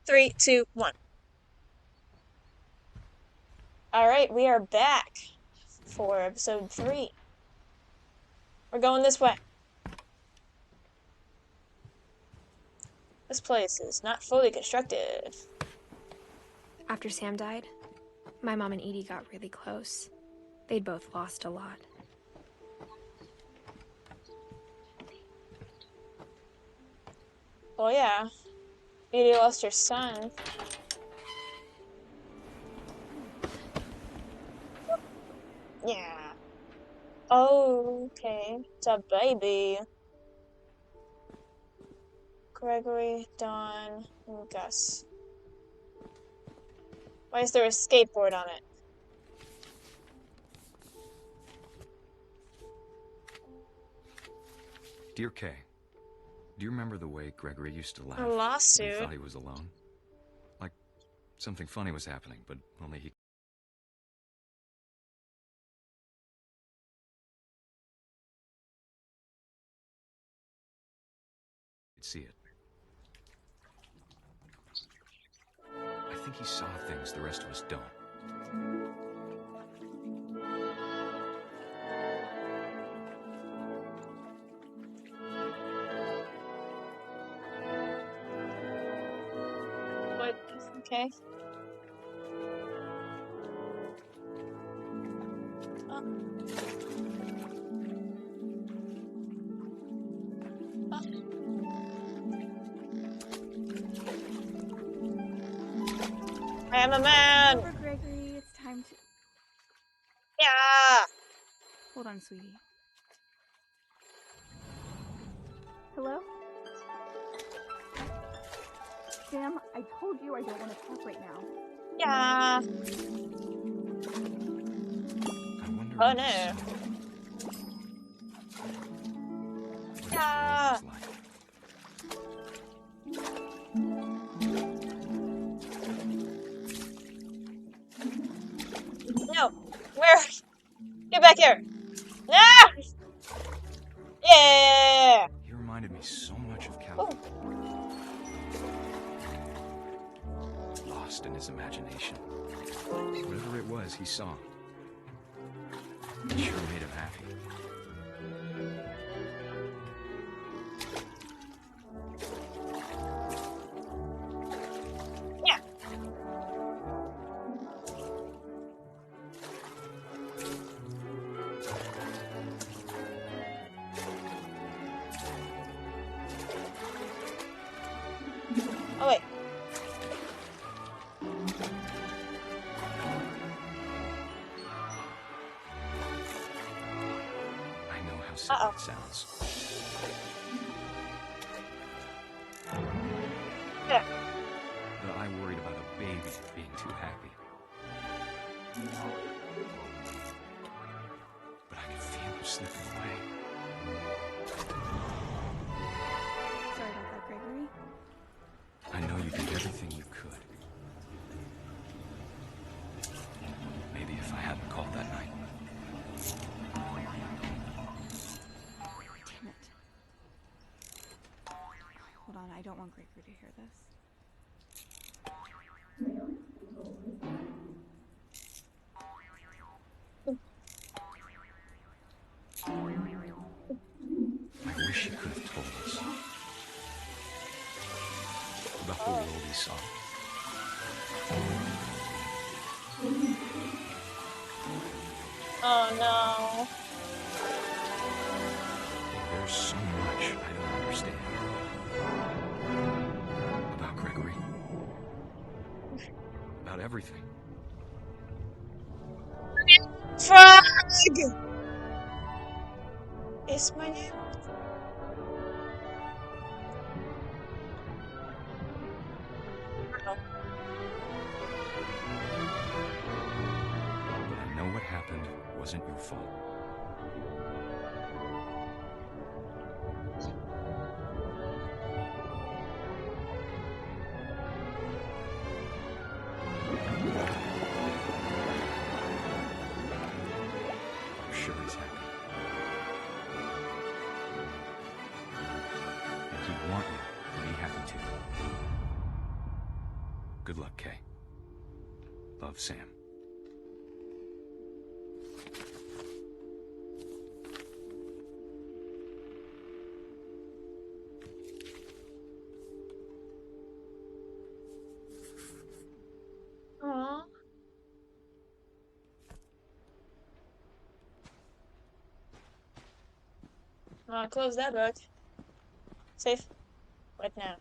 Three, two, one. All right, we are back for episode 3. We're going this way. This place is not fully constructed. After Sam died, my mom and Edie got really close. They'd both lost a lot. Oh yeah, Edie lost her son. Yeah. Oh, okay. It's a baby. Gregory, Dawn, and Gus. Why is there a skateboard on it? Dear Kay, do you remember the way Gregory used to laugh A when lawsuit. he thought he was alone? Like something funny was happening, but only he could see it. I think he saw things the rest of us don't. What? Okay. Oh. Oh. I am a man! Over, Gregory. It's time to... Yeah! Hold on, sweetie. Hello? Sam, I told you I don't want to talk right now. Yeah! I wonder Oh what no. he saw. Yeah! What it was like. No! Where? Get back here! No! Yeah! He reminded me so much of Cal. Oh. Lost in his imagination. Whatever it was he saw. It sure made him happy. Yeah! Oh wait. I know how silly Uh-oh. it sounds. Yeah. But I worried about a baby being too happy. But I could feel him slipping away. Sorry about that, Gregory. I know you did everything you could. Maybe if I hadn't called that night. Damn it. Hold on, I don't want Gregory to hear this. I wish he could have told us. About the world he saw. Oh no. There's so much I don't understand. About Gregory. About everything. Frog! It's my name. Oh. But I know what happened wasn't your fault. I'm sure he's happy. And he'd want you to be happy too. Good luck, Kay. Love, Sam. Aww. Close that book. Safe. What now?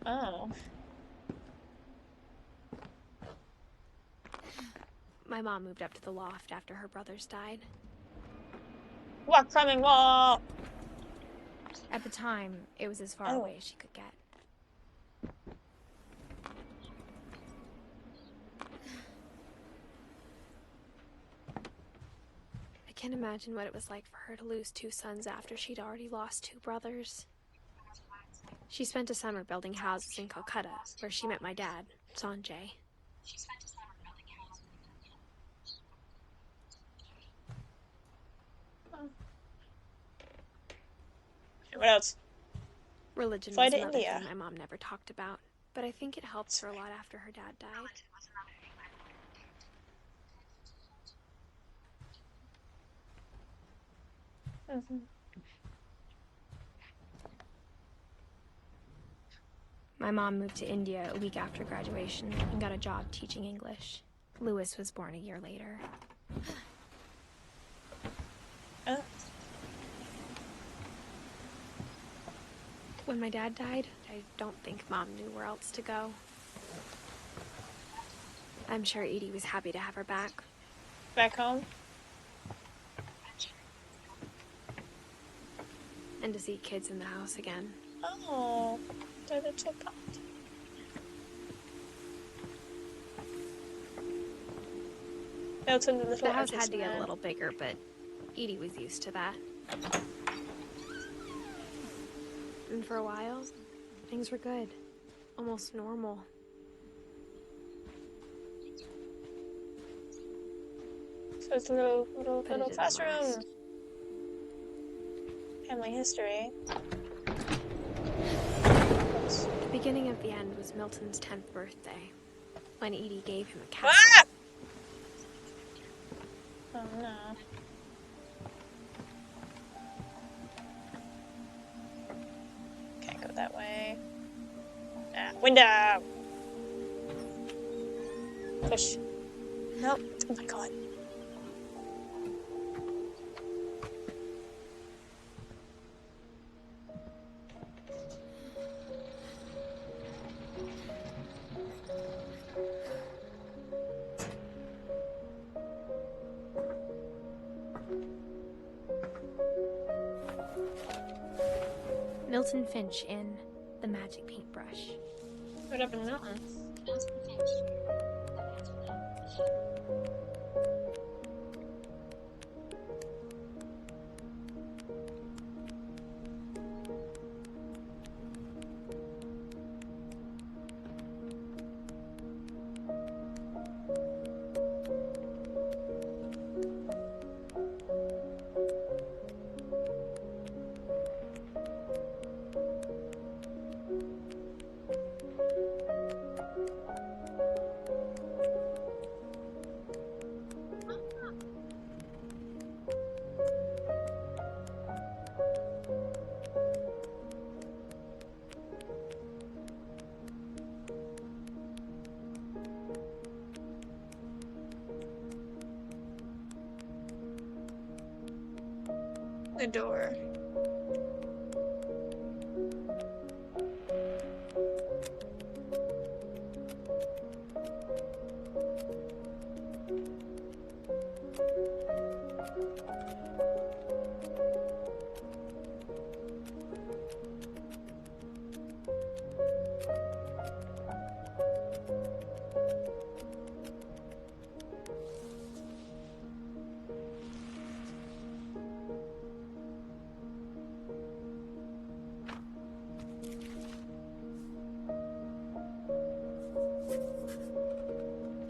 Oh. My mom moved up to the loft after her brothers died. What climbing wall? At the time, it was as far Oh. away as she could get. I can't imagine what it was like for her to lose 2 sons after she'd already lost 2 brothers. She spent a summer building houses in Calcutta, where she met my dad, Sanjay. What else? Religion Fly was to another India. thing my mom never talked about, but I think it helped her a lot after her dad died. My mom moved to India a week after graduation and got a job teaching English. Louis was born a year later. When my dad died, I don't think Mom knew where else to go. I'm sure Edie was happy to have her back. Back home? And to see kids in the house again. Oh, the little pot. Milton, the little The house artist had to get a man. little bigger, but Edie was used to that. And for a while, things were good. Almost normal. So it's a little But it didn't classroom. last. Family history. The beginning of the end was Milton's 10th birthday, when Edie gave him a castle. Ah! Oh no. Can't go that way. Ah, window! Push. Nope. Oh my god. Milton Finch in The Magic Paintbrush. What up in Milton? The door.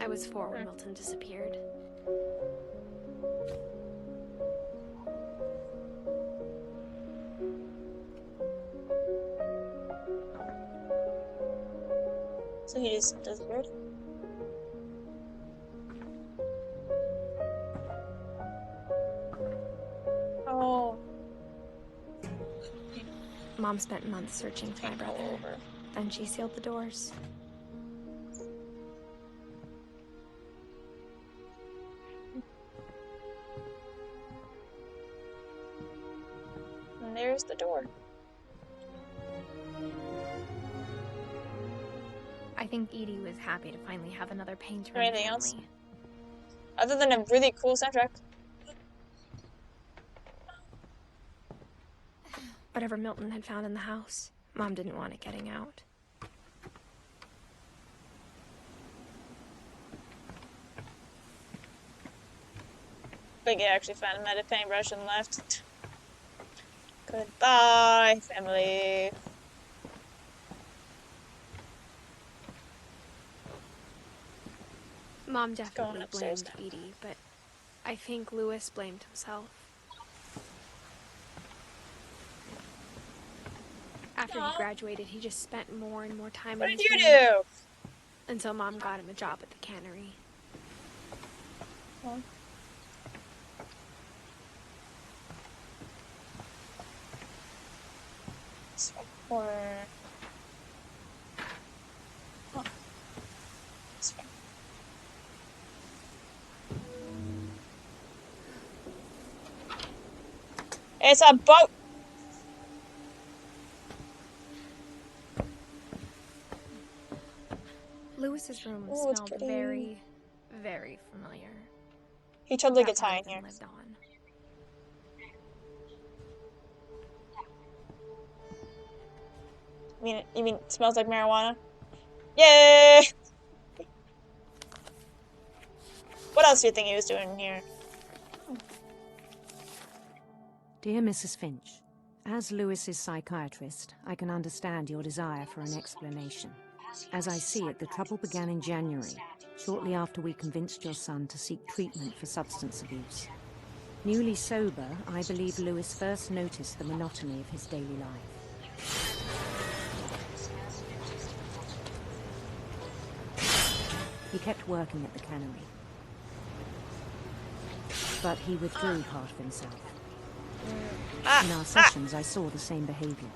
I was 4 when Milton disappeared. So he just disappeared? Oh. Mom spent months searching for my Can't go brother. over. Then she sealed the doors. And there's the door. I think Edie was happy to finally have another painter in the Anything family. else? Other than a really cool soundtrack. Whatever Milton had found in the house, Mom didn't want it getting out. Big actually found him at a paintbrush and left. Goodbye, family. Mom definitely upstairs blamed Edie, but I think Louis blamed himself. After he graduated, he just spent more and more time What in did his you room. do? Until Mom got him a job at the cannery. Well, or oh, it's fine. It's a boat. Louis's room Ooh, it's smelled pretty. very, very familiar. He totally That gets high part in here. lived on. You mean it smells like marijuana? Yay! What else do you think he was doing in here? Dear Mrs. Finch, as Louis's psychiatrist, I can understand your desire for an explanation. As I see it, the trouble began in January, shortly after we convinced your son to seek treatment for substance abuse. Newly sober, I believe Louis first noticed the monotony of his daily life. He kept working at the cannery, but he withdrew part of himself. In our sessions, I saw the same behavior.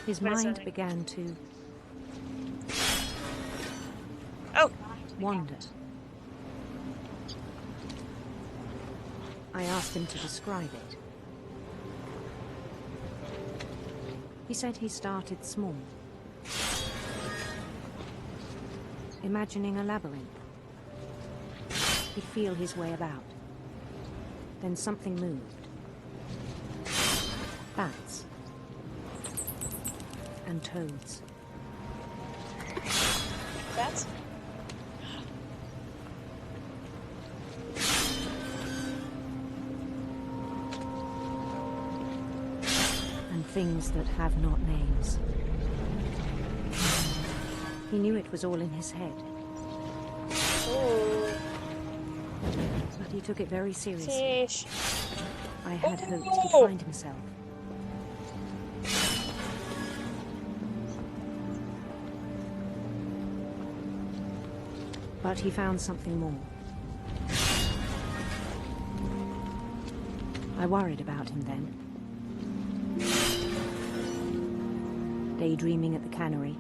His mind began to wander. I asked him to describe it. He said he started small, imagining a labyrinth. He'd feel his way about. Then something moved. Bats. And toads. Bats? And things that have not names. He knew it was all in his head. Ooh. But he took it very seriously. Sheesh. I had hoped he'd find himself. But he found something more. I worried about him then. Daydreaming at the cannery.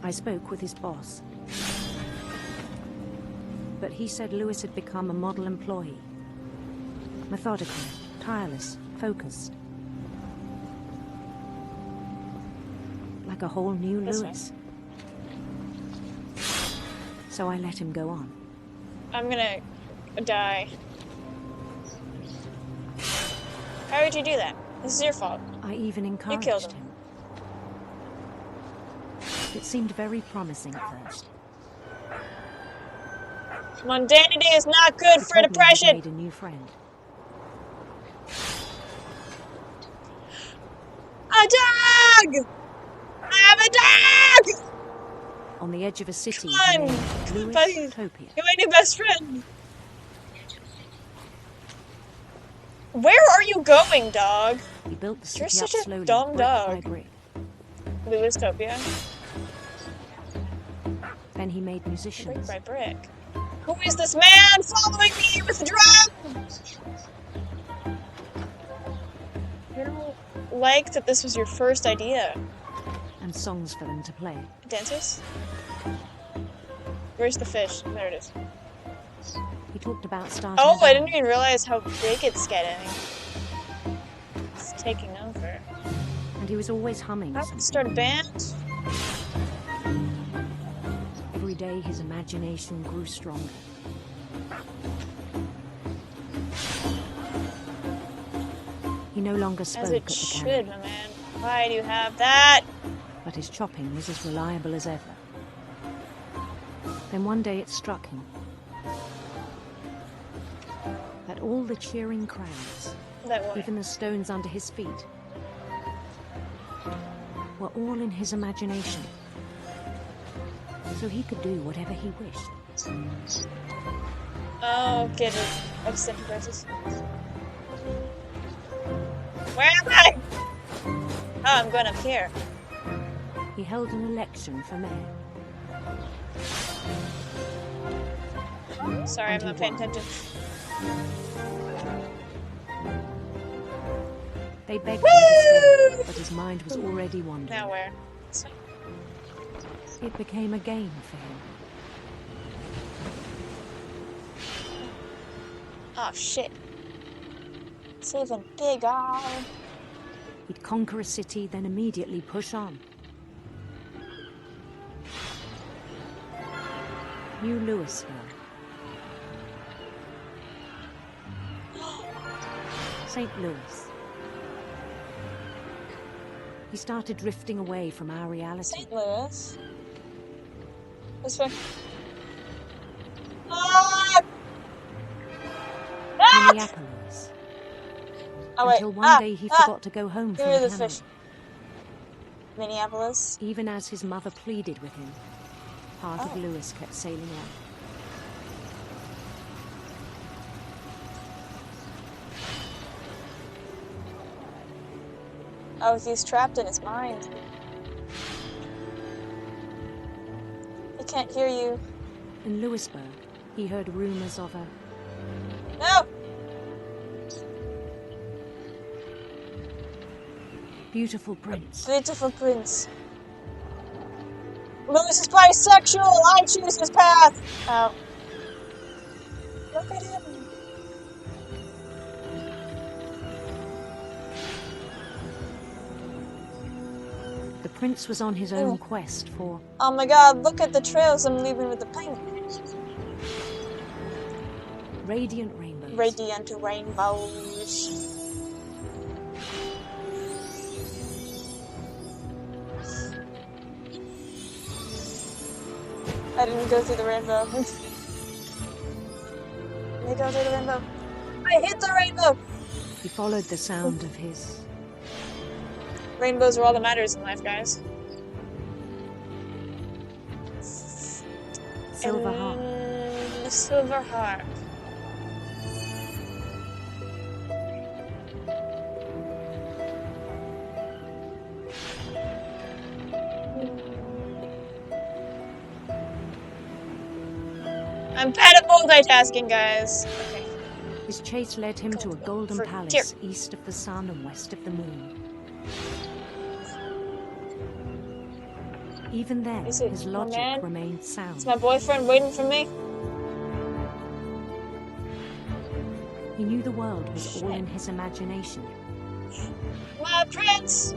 I spoke with his boss. But he said Louis had become a model employee. Methodical, tireless, focused. Like a whole new Louis. So I let him go on. I'm gonna die. How would you do that? This is your fault. I even killed encouraged him. him. It seemed very promising at first. Mundanity is not good He for told me he'd depression. made a new friend. A dog! I have a dog! On the edge of a city Come on, named Louis buddy. Topia. You're my new best friend. Where are you going, dog? He built the You're city up such a slowly, dumb brick by dog. brick. Louistopia. Then he made Brick musicians. by brick. Who is this man following me with drums? I don't like that this was your first idea. And songs for them to play. Dancers? Where's the fish? There it is. He talked about starting Oh, a I didn't band. even realize how big it's getting. It's taking over. And he was always humming How something. to start a band? Every day his imagination grew stronger. He no longer spoke As at it the should, cannon, my man. Why do you have that? but his chopping was as reliable as ever. Then one day it struck him that all the cheering crowds, That one. even the stones under his feet, were all in his imagination. So he could do whatever he wished. Oh, get it. Extended verses. Where am I? Oh, I'm going up here. He held an election for mayor. Sorry, And I'm he not paying won. attention. They begged him to stay, Woo! but his mind was already wandering. Now where? It became a game for him. Oh, shit. Saving big eye. He'd conquer a city, then immediately push on. New Louisville. St. Louis. He started drifting away from our reality. St. Louis. This way. Ah! Ah! Minneapolis. Oh, wait. Until one day he forgot to go home Here from are the the cannon. fish. Minneapolis. Even as his mother pleaded with him, part of Oh. Louis kept sailing on. Oh, he's trapped in his mind. I can't hear you. In Louisburg, he heard rumors of a No! beautiful prince. Beautiful prince. Louis is bisexual! I choose his path! Oh. Look at him. The prince was on his own quest for Oh my god, look at the trails I'm leaving with the paint. radiant rainbows. Radiant rainbows. I didn't go through the rainbow. Let me go through the rainbow. I hit the rainbow! He followed the sound of his Rainbows are all that matters in life, guys. silver harp. The silver harp. I'm bad at multitasking, guys. Okay. His chase led him to a golden For- palace east of the sun and west of the moon. Even then, Is it his my logic man? remained sound. Is my boyfriend waiting for me? He knew the world was all Shit. in his imagination. My prince!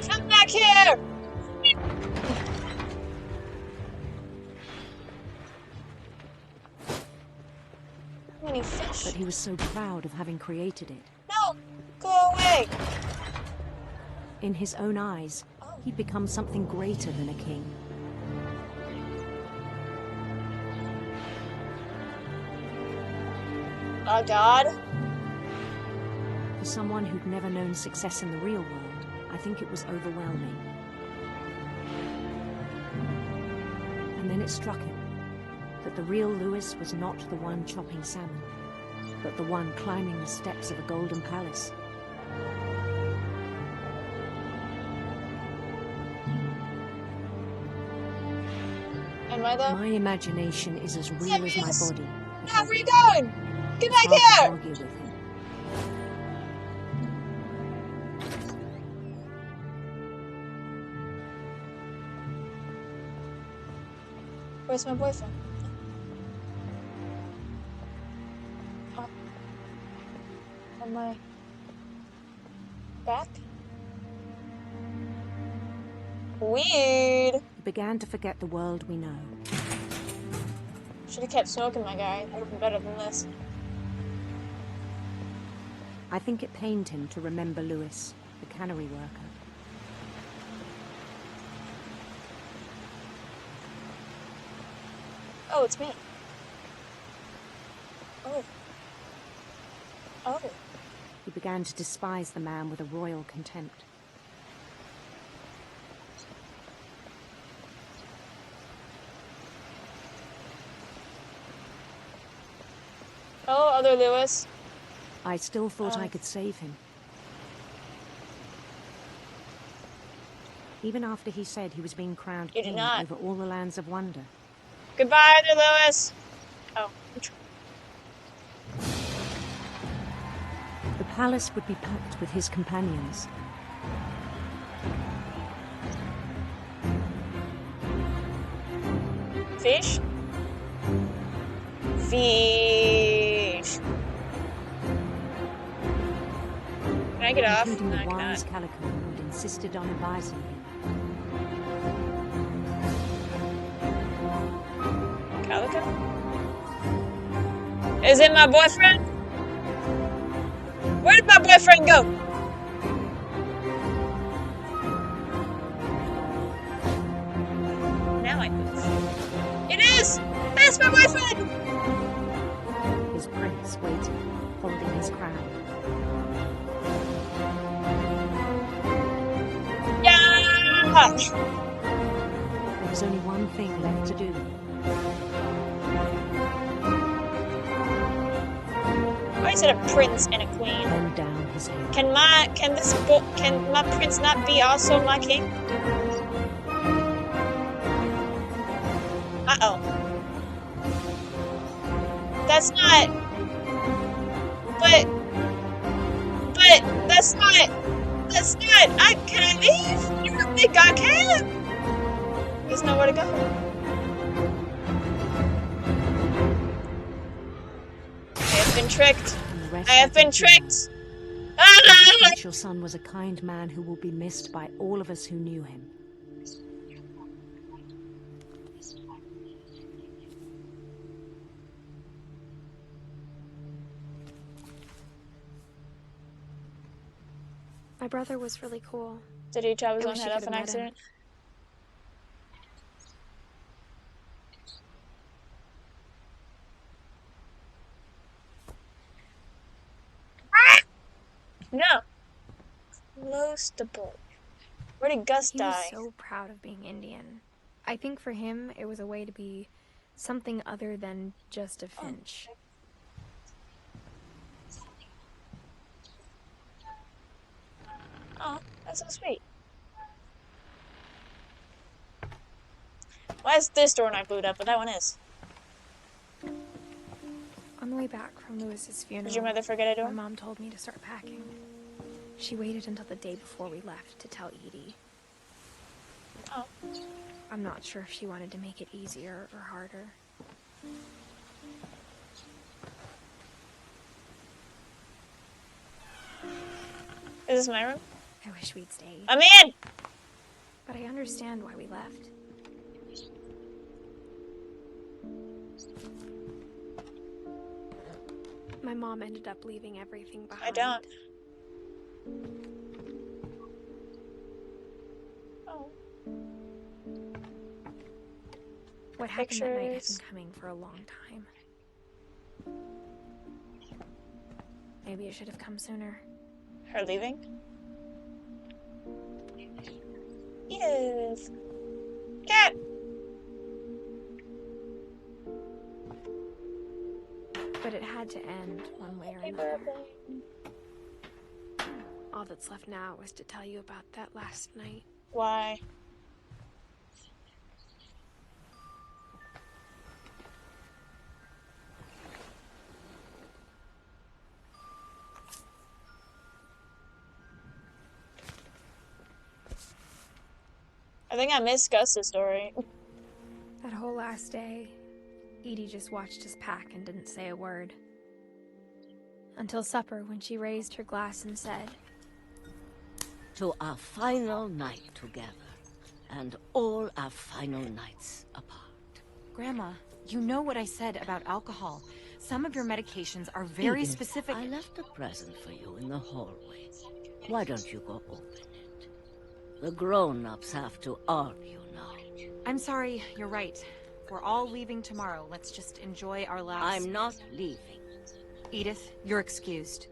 Come back here! How many fish? But he was so proud of having created it. No! Go away! In his own eyes, he'd become something greater than a king. A god? For someone who'd never known success in the real world, I think it was overwhelming. And then it struck him that the real Louis was not the one chopping salmon. but the one climbing the steps of a golden palace. Am I though? My imagination is as real as my Yes. body. How are you going? Get It's back hard to here! argue with him. Where's my boyfriend? Oh. Am I back? Weird. He began to forget the world we know. Should have kept smoking, my guy. That would have been better than this. I think it pained him to remember Lewis, the cannery worker. Oh, it's me. Oh. Oh. He began to despise the man with a royal contempt. Hello, other Lewis. I still thought I could save him. Even after he said he was being crowned You did king not. over all the lands of wonder. Goodbye, other Lewis. Oh. The palace would be packed with his companions. Fish? Fish. Can I get off? Including No, the I wise cannot. Calico who'd insisted on advising him. Calico? Is it my boyfriend? Where did my boyfriend go? Now I move. It is! That's my boyfriend! His prince waited, holding his crown. Yeah! There was only one thing left to do. I said a prince and a queen. Bend down his head. Can my prince not be also my king? Uh-oh. That's not... But that's not... Can I leave? You don't think I can? There's nowhere to go. I have been tricked. And the rest I have been think you know. tricked. The Ah! potential son was a kind man who will be missed by all of us who knew him. My brother was really cool. Did he chop his I own wish head you off in could've met him. accident? No. Close to bolt. Where did Gus He was die? so proud of being Indian. I think for him, it was a way to be something other than just a Finch. Oh, that's so sweet. Why is this door not glued up, but that one is? On the way back from Lewis's funeral, Did your mother forget a my door? mom told me to start packing. She waited until the day before we left to tell Edie. Oh. I'm not sure if she wanted to make it easier or harder. Is this my room? I wish we'd stayed, I'm in! but I understand why we left. My mom ended up leaving everything behind. I don't. Oh. What happened that night has Pictures. been coming for a long time. Maybe it should have come sooner. Her leaving? Edith! Cat! But it had to end one way or Happy another. birthday. All that's left now was to tell you about that last night. Why? I think I missed Gus's story. That whole last day, Edie just watched us pack and didn't say a word. Until supper, when she raised her glass and said, "To our final night together, and all our final nights apart." Grandma, you know what I said about alcohol. Some of your medications are very Edith, specific. I left a present for you in the hallway. Why don't you go open it? The grown-ups have to argue now. I'm sorry, you're right. We're all leaving tomorrow. Let's just enjoy our last... I'm not leaving. Edith, you're excused.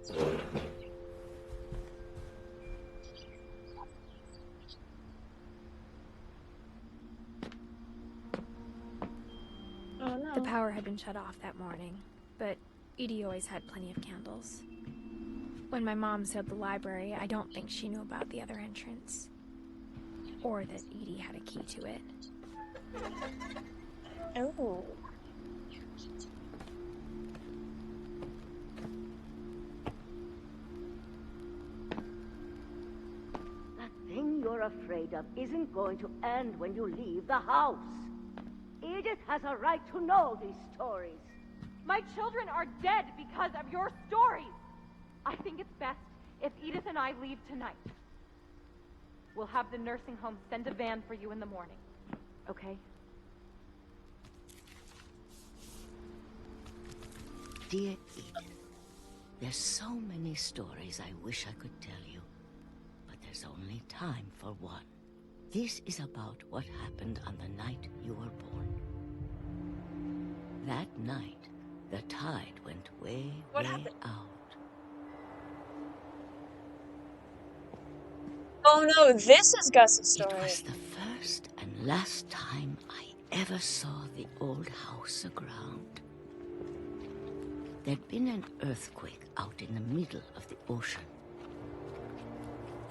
Oh no. the power had been shut off that morning, but Edie always had plenty of candles. When my mom sealed the library, I don't think she knew about the other entrance. Or that Edie had a key to it. Oh. That thing you're afraid of isn't going to end when you leave the house. Edith has a right to know these stories. My children are dead because of your stories. I think it's best if Edith and I leave tonight. We'll have the nursing home send a van for you in the morning. Okay? Dear Edith, there's so many stories I wish I could tell you, but there's only time for one. This is about what happened on the night you were born. That night, the tide went way out. Oh no, this is Gus's It story. was the first and last time I ever saw the old house aground. There'd been an earthquake out in the middle of the ocean.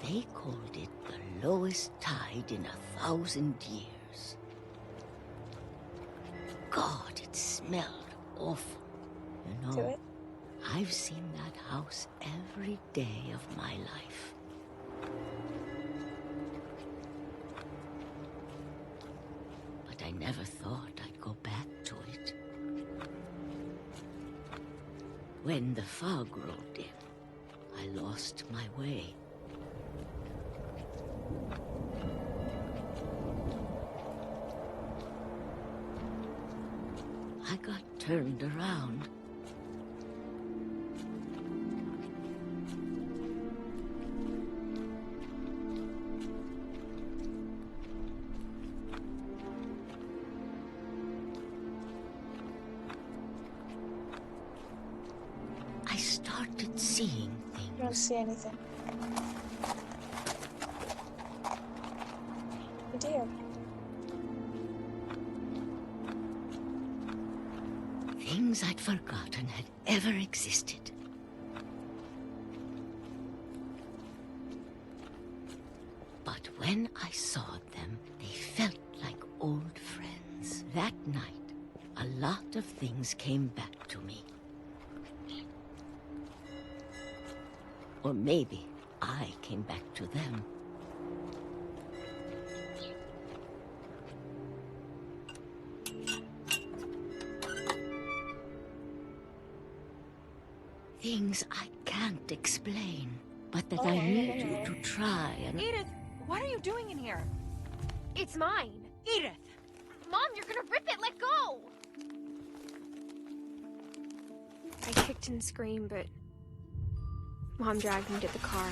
They called it the lowest tide in 1,000 years. God, it smelled awful. You Do know, it. I've seen that house every day of my life. But I never thought I'd go back to it. When the fog rolled in, I lost my way. I got turned around. I started seeing I don't things. see anything. Oh dear. Things I'd forgotten had ever existed. But when I saw them, they felt like old friends. That night, a lot of things came back to me. Or maybe I came back to them. Things I can't explain, but that I need you to try and... Edith, what are you doing in here? It's mine! Edith! Mom, you're gonna rip it! Let go! I kicked and screamed, but Mom dragged me to the car.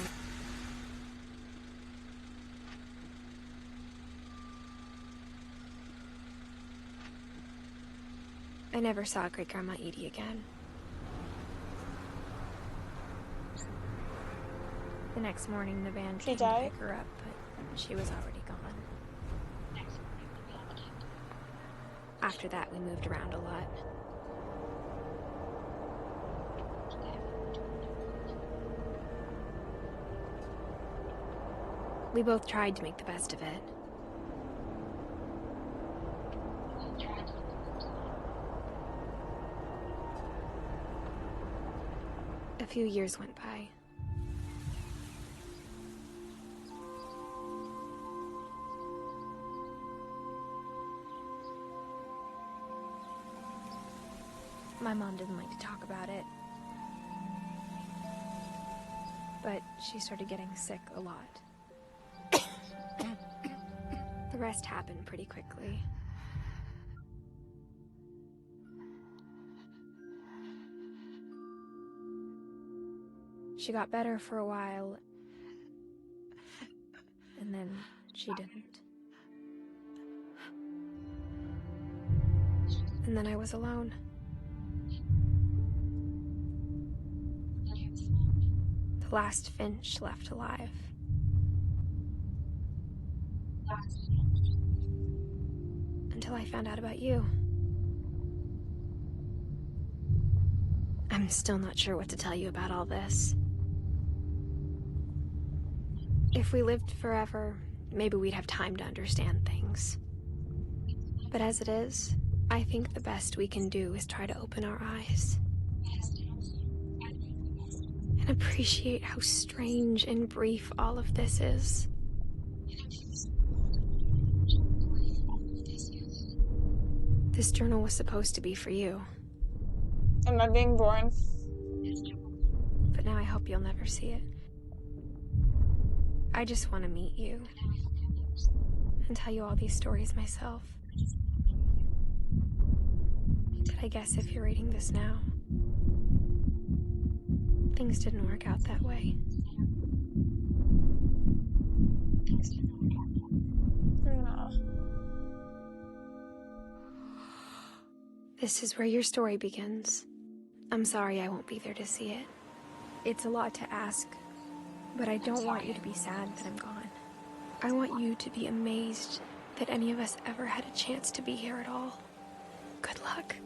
I never saw Great-Grandma Edie again. The next morning, the van She came to died? pick her up, but she was already gone. After that, we moved around a lot. We both tried to make the best of it. A few years went by. My mom didn't like to talk about it. But she started getting sick a lot. The rest happened pretty quickly. She got better for a while, and then she didn't. And then I was alone. The last Finch left alive. Until I found out about you. I'm still not sure what to tell you about all this. If we lived forever, maybe we'd have time to understand things. But as it is, I think the best we can do is try to open our eyes. And appreciate how strange and brief all of this is. This journal was supposed to be for you. Am I being boring? But now I hope you'll never see it. I just want to meet you. And tell you all these stories myself. But I guess if you're reading this now, things didn't work out that way. No. This is where your story begins. I'm sorry I won't be there to see it. It's a lot to ask, but I don't want you to be sad that I'm gone. I want you to be amazed that any of us ever had a chance to be here at all. Good luck.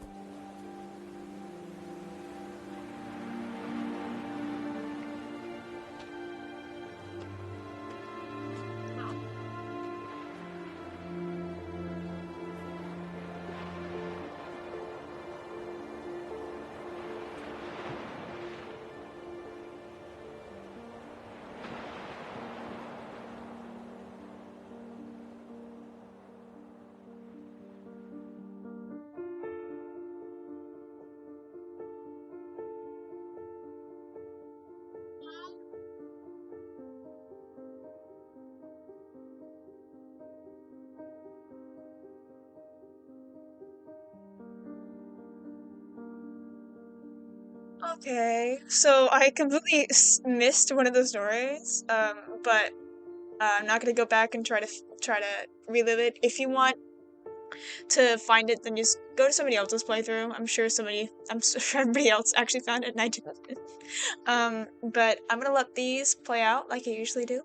Okay, so I completely missed one of those stories, but I'm not gonna go back and try to relive it. If you want to find it, then just go to somebody else's playthrough. I'm sure everybody else actually found it, and I didn't. But I'm gonna let these play out like I usually do.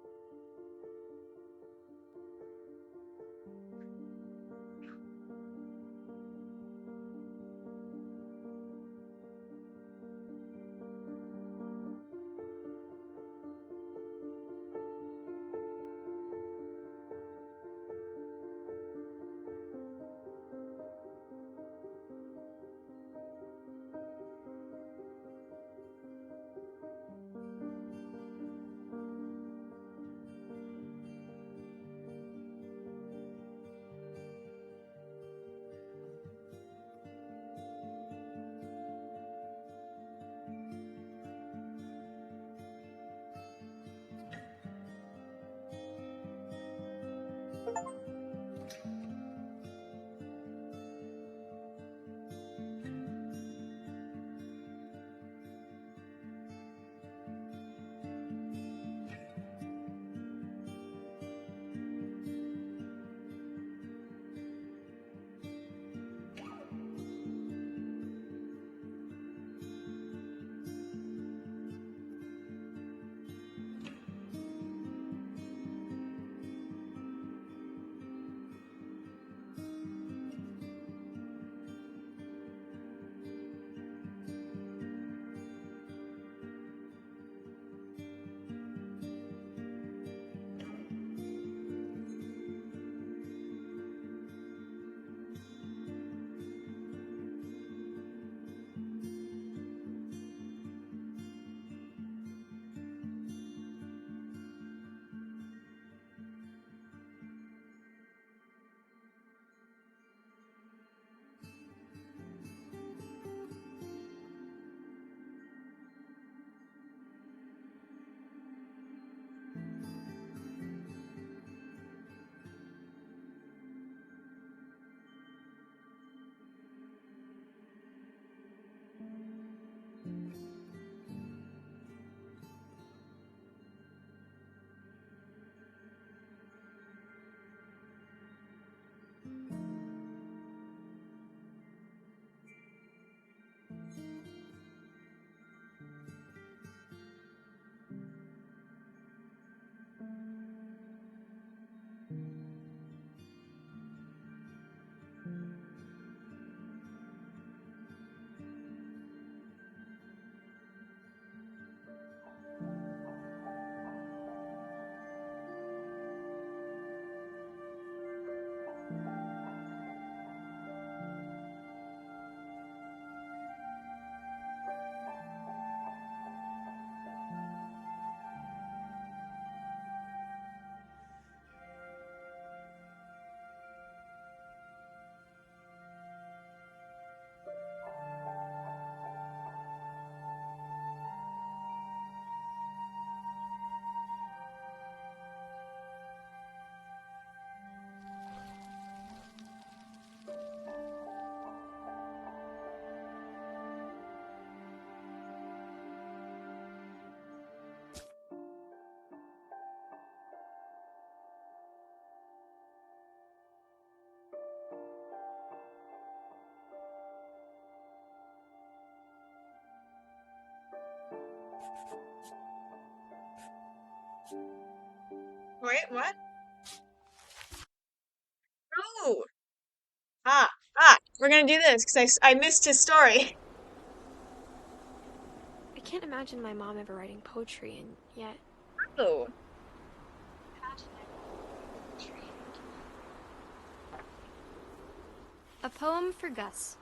wait, what? Oh! We're gonna do this, because I missed his story. I can't imagine my mom ever writing poetry, and yet... Oh. A poem for Gus.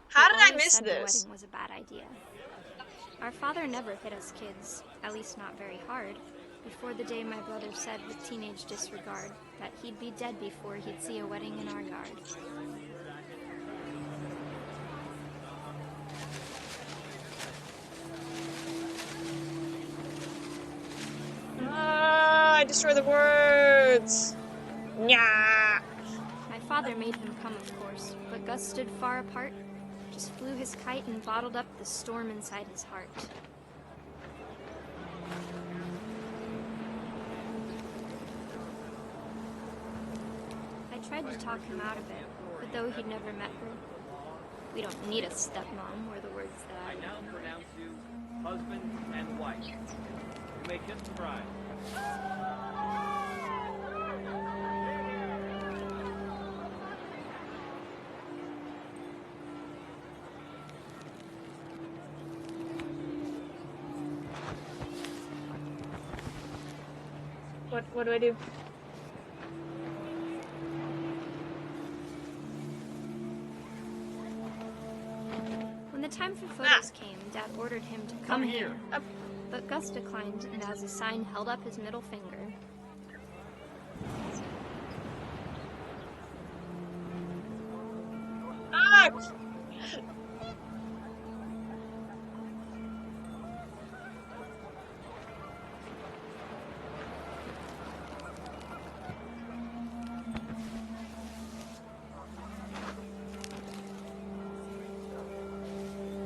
How He did I always miss said the this? wedding was a bad idea. Our father never hit us kids, at least not very hard, before the day my brother said with teenage disregard that he'd be dead before he'd see a wedding in our yard. I destroy the words. Nya. My father made him come, of course, but Gus stood far apart, just flew his kite and bottled up the storm inside his heart. I tried to talk him out of it, but though he'd never met her, we don't need a stepmom, were the words that I now pronounce you husband and wife. You may kiss the bride. What do I do? When the time for photos came, Dad ordered him to come here. But Gus declined, and as a sign held up his middle finger. Ah!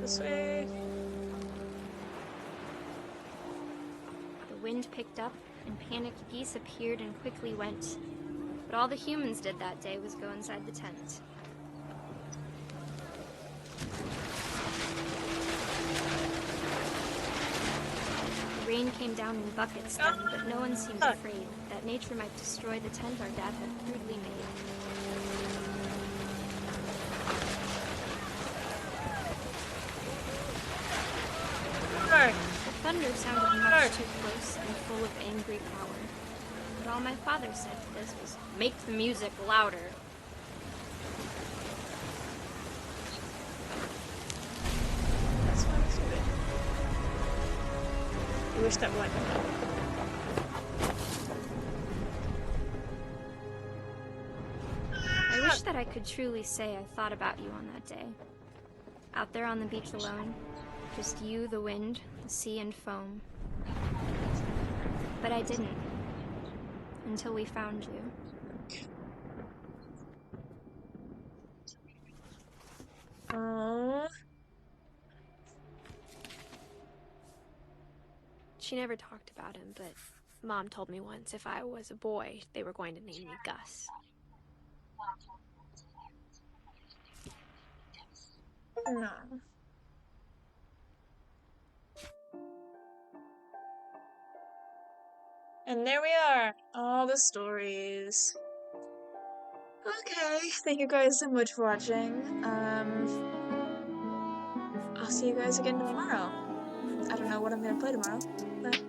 This way. The wind picked up, and panicked geese appeared and quickly went. But all the humans did that day was go inside the tent. The rain came down in buckets then, but no one seemed afraid that nature might destroy the tent our dad had crudely made. The thunder sounded much too close and full of angry power. But all my father said to this was, "Make the music louder." That's fine, stupid. I wish that would. I wish that I could truly say I thought about you on that day. Out there on the beach alone, just you, the wind, the sea, and foam. But I didn't. Until we found you. Aww. She never talked about him, but Mom told me once if I was a boy, they were going to name me Gus. No. And there we are, all the stories. Okay, thank you guys so much for watching. I'll see you guys again tomorrow. I don't know what I'm gonna play tomorrow, but